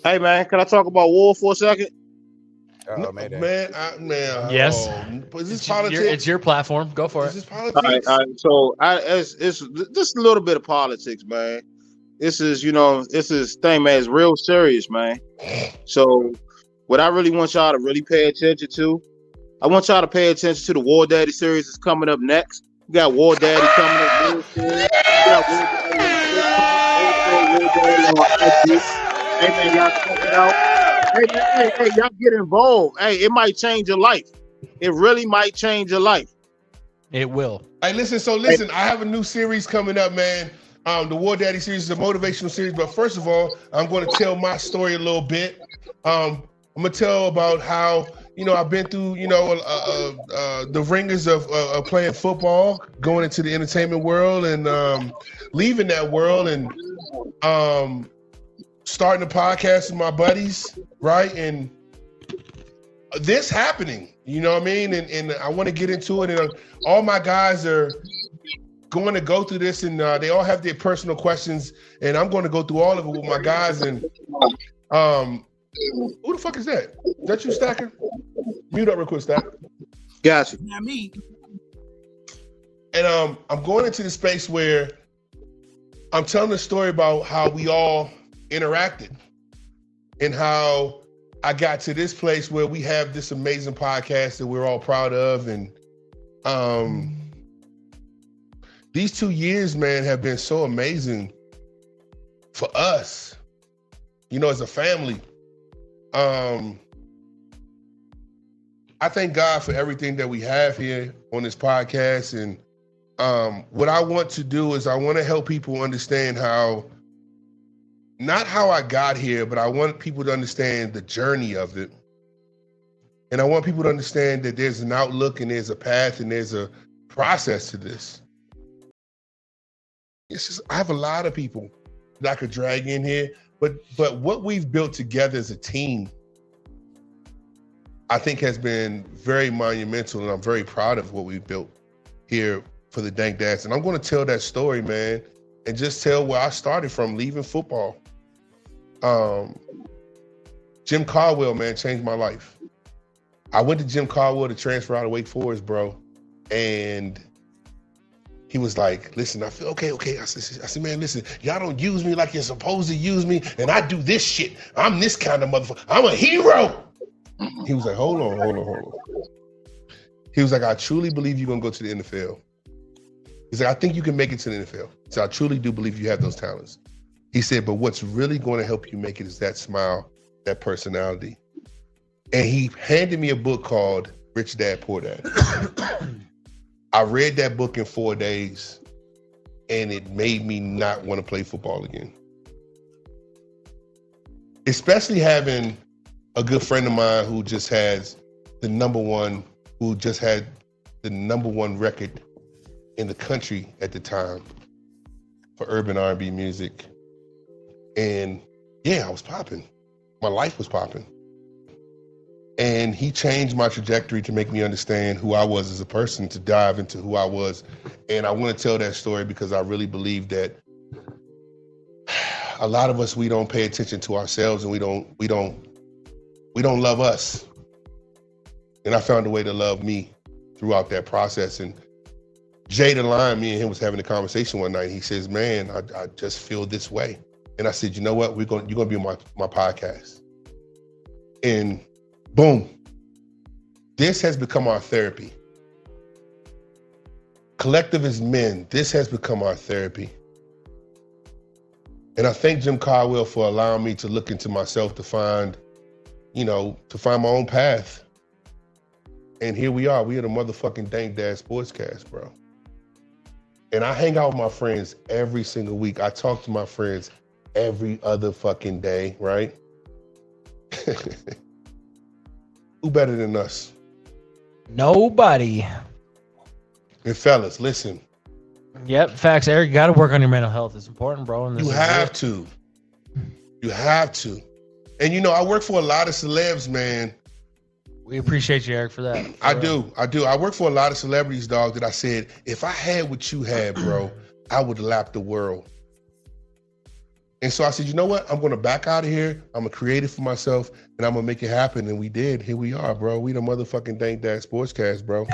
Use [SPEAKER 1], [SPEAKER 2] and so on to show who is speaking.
[SPEAKER 1] Hey man, can I talk about war for a second?
[SPEAKER 2] No,
[SPEAKER 3] Man. Yes.
[SPEAKER 2] Is this politics?
[SPEAKER 3] It's your platform. Go for
[SPEAKER 2] Is
[SPEAKER 3] it.
[SPEAKER 2] this
[SPEAKER 1] All
[SPEAKER 2] politics?
[SPEAKER 1] right. So it's just a little bit of politics, man. This is thing, man. It's real serious, man. So what I really want y'all to really pay attention to, I want y'all to pay attention to the War Daddy series that's coming up next. We got War Daddy coming up real soon. We got War Daddy on TikTok, also War Daddy on IG. Hey man, y'all check it out. Hey man, hey, y'all get involved. Hey, it might change your life. It really might change your life.
[SPEAKER 3] It will.
[SPEAKER 2] Hey, listen. I have a new series coming up, man. The War Daddy series is a motivational series. But first of all, I'm going to tell my story a little bit. I'm going to tell about how, I've been through, the ringers of playing football, going into the entertainment world and leaving that world and starting a podcast with my buddies, right? And this happening, you know what I mean? And I want to get into it. And all my guys are going to go through this, and they all have their personal questions. And I'm going to go through all of it with my guys. And who the fuck is that? Is that you, Stacker? Mute up real quick, Stacker.
[SPEAKER 1] Gotcha.
[SPEAKER 4] Not me.
[SPEAKER 2] And I'm going into the space where I'm telling a story about how we all interacted and how I got to this place where we have this amazing podcast that we're all proud of. And these 2 years, man, have been so amazing for us, as a family. I thank God for everything that we have here on this podcast. And what I want to do is I want to help people understand not how I got here, but I want people to understand the journey of it. And I want people to understand that there's an outlook and there's a path and there's a process to this. I have a lot of people that I could drag in here, but what we've built together as a team, I think has been very monumental, and I'm very proud of what we've built here for the Dank Dads. And I'm going to tell that story, man, and just tell where I started from, leaving football. Jim Caldwell, man, changed my life. I went to Jim Caldwell to transfer out of Wake Forest, bro, and he was like, listen, I feel okay. I said, man, listen, y'all don't use me like you're supposed to use me, and I do this shit. I'm this kind of motherfucker. I'm a hero. He was like, hold on. He was like, I truly believe you're going to go to the NFL. He's like, I think you can make it to the NFL. So I truly do believe you have those talents. He said, but what's really going to help you make it is that smile, that personality. And he handed me a book called Rich Dad, Poor Dad. I read that book in 4 days, and it made me not want to play football again. Especially having a good friend of mine who just has the number one record in the country at the time for urban R&B music. And yeah, I was popping. My life was popping. And he changed my trajectory to make me understand who I was as a person, to dive into who I was. And I want to tell that story because I really believe that a lot of us, we don't pay attention to ourselves, and we don't love us. And I found a way to love me throughout that process. And Jay the Lion, me and him was having a conversation one night. He says, man, I just feel this way. And I said, you know what? You're going to be on my podcast. And boom, this has become our therapy. Collective as men, this has become our therapy. And I thank Jim Caldwell for allowing me to look into myself to find my own path. And here we are. We are the motherfucking Dank Dad Sportscast, bro. And I hang out with my friends every single week. I talk to my friends every other fucking day, right? Who better than us?
[SPEAKER 3] Nobody.
[SPEAKER 2] And fellas, listen.
[SPEAKER 3] Yep, facts. Eric, you got to work on your mental health. It's important, bro. And
[SPEAKER 2] you have to. You have to. And I work for a lot of celebs, man.
[SPEAKER 3] We appreciate you, Eric, for that.
[SPEAKER 2] I do. I work for a lot of celebrities, dog, that I said, if I had what you had, bro, I would lap the world. And so I said, you know what? I'm gonna back out of here. I'm gonna create it for myself, and I'm gonna make it happen. And we did. Here we are, bro. We the motherfucking Dank Dad Sportscast, bro.